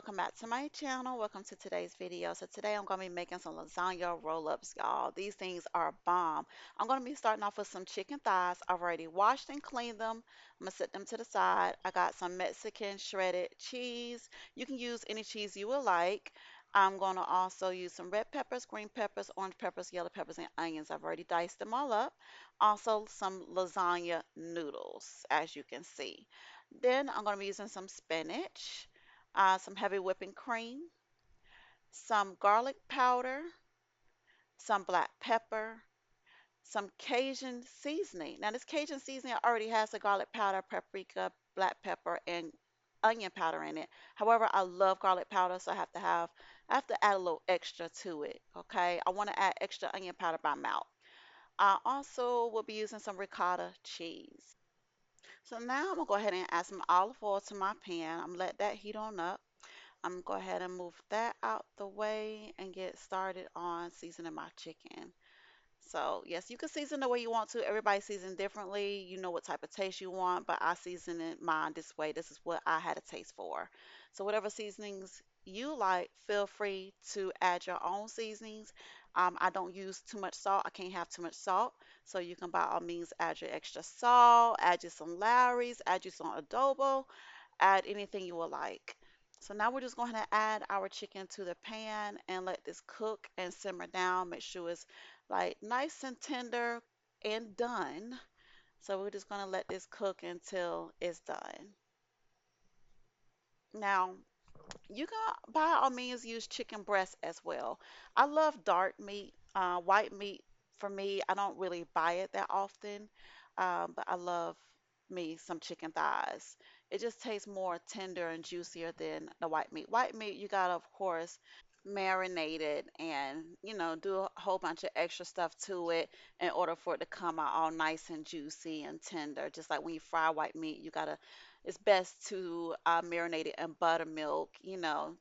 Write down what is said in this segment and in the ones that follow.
welcome back to my channel. Welcome to today's video. So today I'm going to be making some lasagna roll-ups, y'all. These things are bomb. I'm going to be starting off with some chicken thighs. I've already washed and cleaned them. I'm going to set them to the side. I got some Mexican shredded cheese. You can use any cheese you would like. I'm going to also use some red peppers, green peppers, orange peppers, yellow peppers, and onions. I've already diced them all up. Also some lasagna noodles, as you can see. Then I'm going to be using some spinach, some heavy whipping cream, some garlic powder, some black pepper, some Cajun seasoning. Now, this Cajun seasoning already has the garlic powder, paprika, black pepper, and onion powder in it. However, I love garlic powder, so I have to add a little extra to it. Okay, I want to add extra onion powder by mouth. I also will be using some ricotta cheese. So now I'm gonna go ahead and add some olive oil to my pan. I'm gonna let that heat on up. I'm gonna go ahead and move that out the way and get started on seasoning my chicken. So, yes, you can season the way you want to. Everybody season differently. You know what type of taste you want, but I season it mine this way. This is what I had a taste for. So, whatever seasonings you like, feel free to add your own seasonings. I don't use too much salt. I can't have too much salt. So, you can by all means add your extra salt, add you some Lawry's, add you some adobo, add anything you would like. So now we're just going to add our chicken to the pan and let this cook and simmer down. Make sure it's like nice and tender and done. So we're just going to let this cook until it's done. Now, you can by all means use chicken breast as well. I love dark meat, white meat. For me, I don't really buy it that often, but I love me some chicken thighs. It just tastes more tender and juicier than the white meat. White meat, you gotta, of course, marinate it and, do a whole bunch of extra stuff to it in order for it to come out all nice and juicy and tender. Just like when you fry white meat, it's best to marinate it in buttermilk,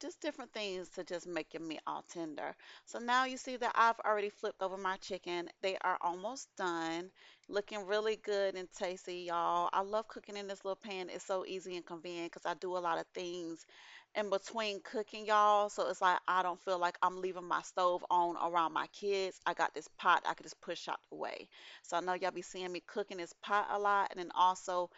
just different things to just make your meat all tender. So now you see that I've already flipped over my chicken. They are almost done. Looking really good and tasty, y'all. I love cooking in this little pan. It's so easy and convenient because I do a lot of things in between cooking, y'all. So it's like I don't feel like I'm leaving my stove on around my kids. I got this pot I could just push out the way. So I know y'all be seeing me cooking this pot a lot. And then also,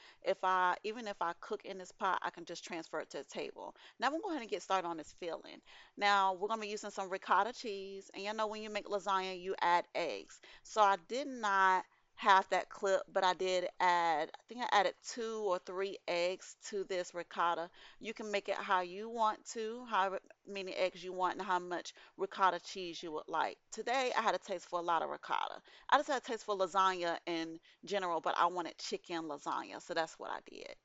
even if I cook in this pot, I can just transfer it to the table. Now I'm gonna go ahead and get started on this filling. Now we're gonna be using some ricotta cheese. And you know when you make lasagna, you add eggs. So I did not have that clip, but I did add, I think I added 2 or 3 eggs to this ricotta. You can make it how you want to, however many eggs you want, and how much ricotta cheese you would like. Today, I had a taste for a lot of ricotta. I just had a taste for lasagna in general, but I wanted chicken lasagna, so that's what I did.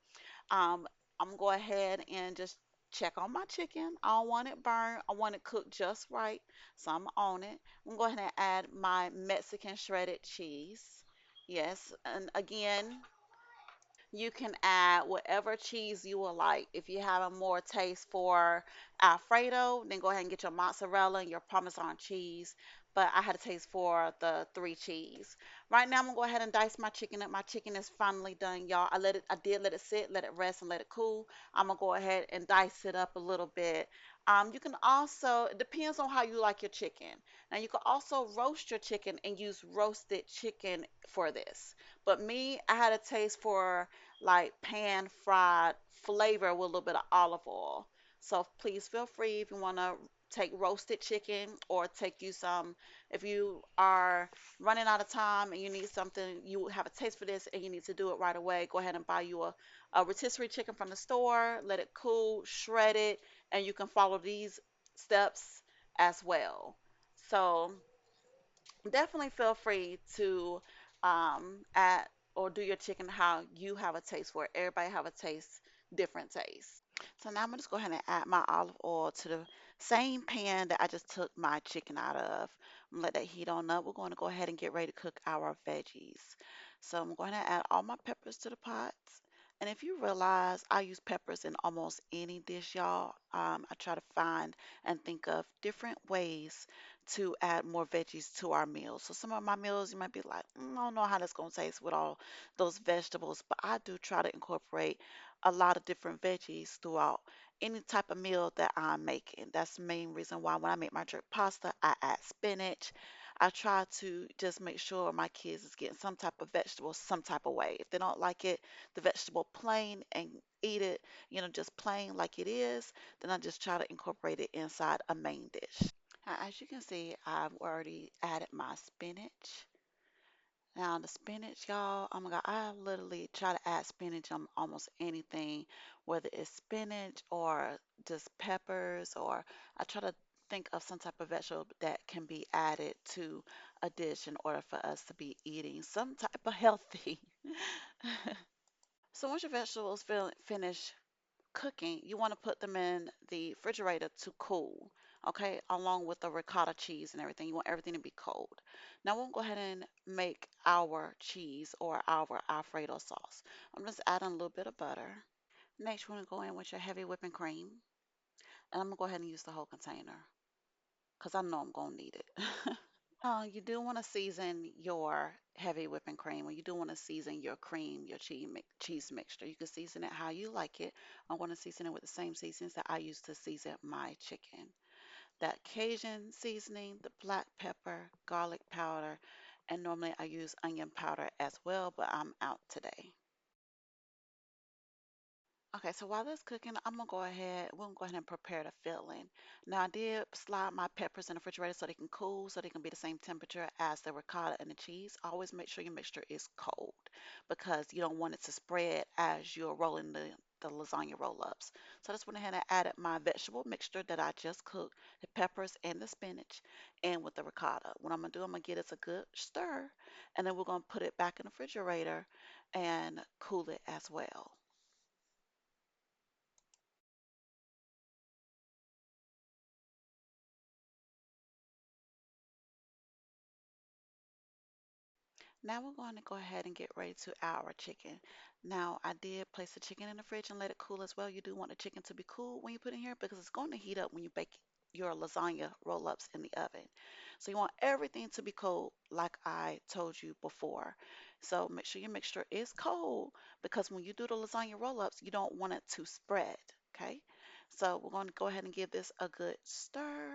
Um, I'm gonna go ahead and just check on my chicken. I don't want it burned. I want it cooked just right, so I'm on it. I'm gonna go ahead and add my Mexican shredded cheese. Yes, and again, you can add whatever cheese you would like. If you have a more taste for Alfredo, then go ahead and get your mozzarella and your Parmesan cheese. But I had a taste for the 3 cheese. Right now, I'm gonna go ahead and dice my chicken up. My chicken is finally done, y'all. I did let it sit, let it rest, and let it cool. I'm gonna go ahead and dice it up a little bit. You can also, it depends on how you like your chicken. Now, you can also roast your chicken and use roasted chicken for this. But me, I had a taste for like pan fried flavor with a little bit of olive oil. So please feel free if you want to take roasted chicken or take you some, if you are running out of time and you need something, you have a taste for this and you need to do it right away, go ahead and buy you a rotisserie chicken from the store, let it cool, shred it, and you can follow these steps as well. So definitely feel free to add or do your chicken how you have a taste for it. Everybody have a taste, different taste. So now I'm gonna just go ahead and add my olive oil to the same pan that I just took my chicken out of. I'm gonna let that heat on up. We're going to go ahead and get ready to cook our veggies. So I'm going to add all my peppers to the pot. And if you realize I use peppers in almost any dish, y'all, I try to find and think of different ways to add more veggies to our meals. So some of my meals you might be like, I don't know how that's gonna taste with all those vegetables, but I do try to incorporate a lot of different veggies throughout. any type of meal that I'm making. That's the main reason why when I make my jerk pasta, I add spinach. I try to just make sure my kids is getting some type of vegetable some type of way. If they don't like it, the vegetable plain and eat it, just plain like it is, then I just try to incorporate it inside a main dish. As you can see, I've already added my spinach. Now the spinach, y'all, oh my God, I literally try to add spinach on almost anything, whether it's spinach or just peppers, or I try to think of some type of vegetable that can be added to a dish in order for us to be eating some type of healthy. So once your vegetables finish cooking, you want to put them in the refrigerator to cool, okay? Along with the ricotta cheese and everything. You want everything to be cold. Now we'll go ahead and make our cheese or our Alfredo sauce. I'm just adding a little bit of butter. Next, we're going to go in with your heavy whipping cream. And I'm going to go ahead and use the whole container because I know I'm going to need it. You do want to season your heavy whipping cream, or you do want to season your cream, your cheese mixture. You can season it how you like it. I want to season it with the same seasonings that I use to season my chicken. That Cajun seasoning, the black pepper, garlic powder, and normally I use onion powder as well, but I'm out today. Okay, so while that's cooking, we're gonna go ahead and prepare the filling. Now I did slide my peppers in the refrigerator so they can cool, so they can be the same temperature as the ricotta and the cheese. Always make sure your mixture is cold because you don't want it to spread as you're rolling the lasagna roll-ups. So I just went ahead and added my vegetable mixture that I just cooked, the peppers and the spinach, and with the ricotta. What I'm gonna do, I'm gonna get it a good stir, and then we're gonna put it back in the refrigerator and cool it as well. Now we're going to go ahead and get ready to add our chicken. Now I did place the chicken in the fridge and let it cool as well. You do want the chicken to be cool when you put it in here because it's going to heat up when you bake your lasagna roll-ups in the oven. So you want everything to be cold like I told you before. So make sure your mixture is cold because when you do the lasagna roll-ups, you don't want it to spread, okay? So we're going to go ahead and give this a good stir.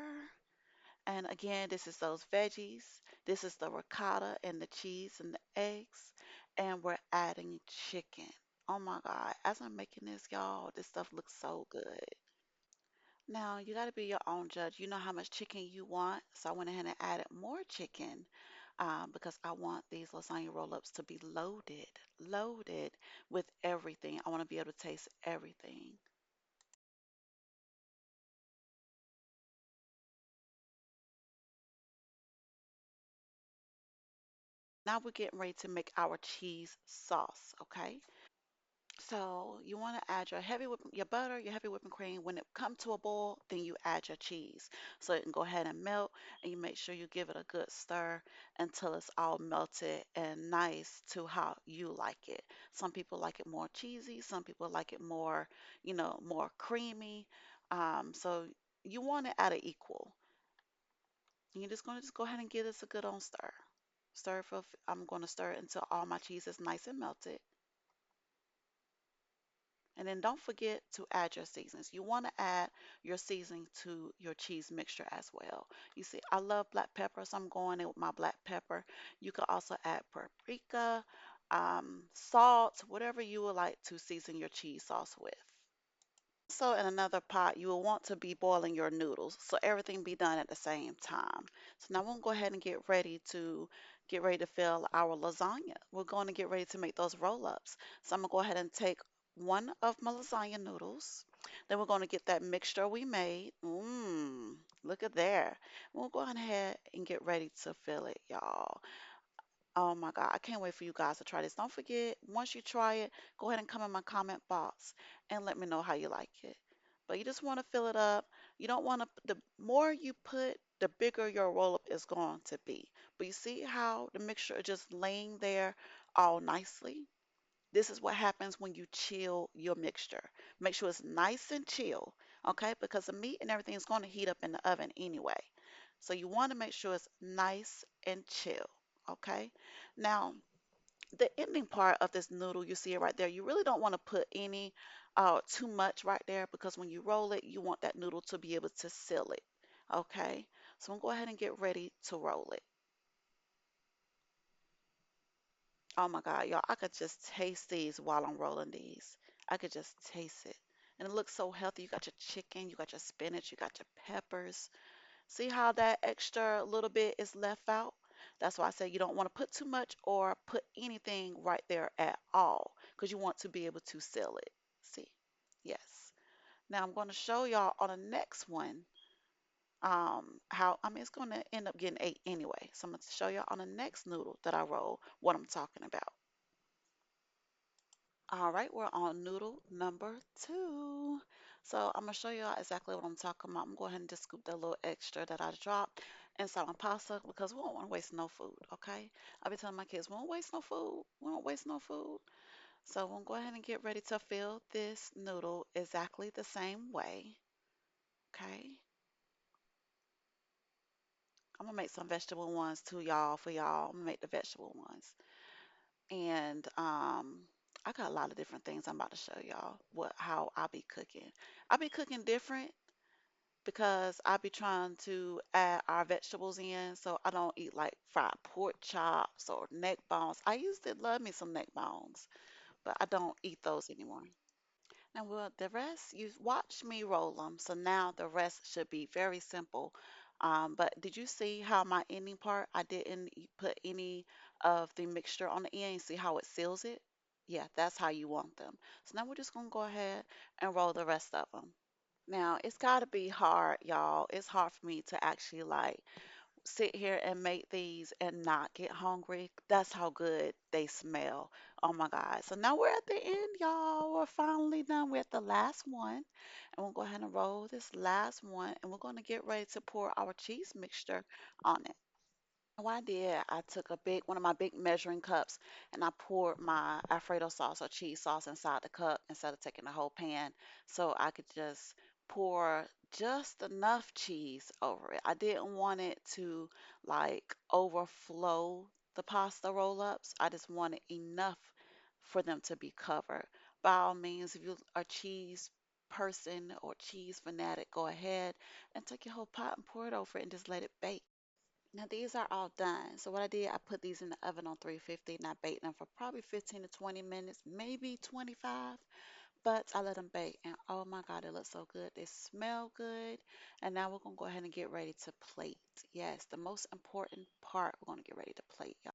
And again, this is those veggies. This is the ricotta and the cheese and the eggs. And we're adding chicken. Oh my God. As I'm making this, y'all, this stuff looks so good. Now, you got to be your own judge. You know how much chicken you want. So I went ahead and added more chicken because I want these lasagna roll-ups to be loaded, loaded with everything. I want to be able to taste everything. Now we're getting ready to make our cheese sauce, okay? So you want to add your butter, your heavy whipping cream. When it comes to a boil, then you add your cheese. So it can go ahead and melt, and you make sure you give it a good stir until it's all melted and nice to how you like it. Some people like it more cheesy, some people like it more, more creamy. So you want it at an equal. You're just going to just go ahead and give this a good on stir. I'm going to stir it until all my cheese is nice and melted. And then don't forget to add your seasonings. You want to add your seasoning to your cheese mixture as well. You see, I love black pepper, so I'm going in with my black pepper. You can also add paprika, salt, whatever you would like to season your cheese sauce with. So in another pot, you will want to be boiling your noodles, so everything be done at the same time. So now we'll go ahead and get ready to fill our lasagna. We're going to get ready to make those roll-ups. So I'm gonna go ahead and take one of my lasagna noodles. Then we're going to get that mixture we made. Look at there. We'll go ahead and get ready to fill it, y'all. Oh my God, I can't wait for you guys to try this. Don't forget, once you try it, go ahead and come in my comment box and let me know how you like it. But you just want to fill it up. You don't want to, the more you put, the bigger your roll up is going to be. But you see how the mixture is just laying there all nicely? This is what happens when you chill your mixture. Make sure it's nice and chill, okay? Because the meat and everything is going to heat up in the oven anyway. So you want to make sure it's nice and chill, okay? Now, the ending part of this noodle, you see it right there. You really don't want to put any too much right there because when you roll it, you want that noodle to be able to seal it. Okay, so I'm gonna go ahead and get ready to roll it. Oh my God, y'all, I could just taste these while I'm rolling these. I could just taste it. And it looks so healthy. You got your chicken, you got your spinach, you got your peppers. See how that extra little bit is left out? That's why I say you don't want to put too much or put anything right there at all because you want to be able to seal it. See? Yes. Now I'm going to show y'all on the next one how, I mean, it's going to end up getting 8 anyway. So I'm going to show y'all on the next noodle that I roll what I'm talking about. All right, we're on noodle number 2. So I'm gonna show y'all exactly what I'm talking about. I'm gonna go ahead and just scoop that little extra that I dropped inside my pasta because we don't want to waste no food, okay? I've been telling my kids, we don't waste no food. We don't waste no food. So we'll go ahead and get ready to fill this noodle exactly the same way, okay? I'm gonna make some vegetable ones too, y'all, for y'all. I'm gonna make the vegetable ones. And I got a lot of different things I'm about to show y'all what how I be cooking. I be cooking different because I be trying to add our vegetables in, so I don't eat like fried pork chops or neck bones. I used to love me some neck bones, but I don't eat those anymore. Now, well, the rest, you watch me roll them, so now the rest should be very simple. But did you see how my ending part, I didn't put any of the mixture on the end? See how it seals it? Yeah, that's how you want them. So now we're just gonna go ahead and roll the rest of them. Now, it's gotta be hard, y'all. It's hard for me to actually like sit here and make these and not get hungry. That's how good they smell. Oh my God. So now we're at the end, y'all. We're finally done. We're at the last one. And we'll go ahead and roll this last one. And we're going to get ready to pour our cheese mixture on it. What I did, I took one of my big measuring cups, and I poured my Alfredo sauce or cheese sauce inside the cup instead of taking the whole pan, so I could just pour just enough cheese over it. I didn't want it to like overflow the pasta roll-ups. I just wanted enough for them to be covered. By all means, if you're a cheese person or cheese fanatic, go ahead and take your whole pot and pour it over it and just let it bake. Now these are all done. So what I did, I put these in the oven on 350 and I baked them for probably 15 to 20 minutes, maybe 25, but I let them bake and oh my God, it looks so good. They smell good. And now we're gonna go ahead and get ready to plate. Yes, the most important part, we're gonna get ready to plate, y'all.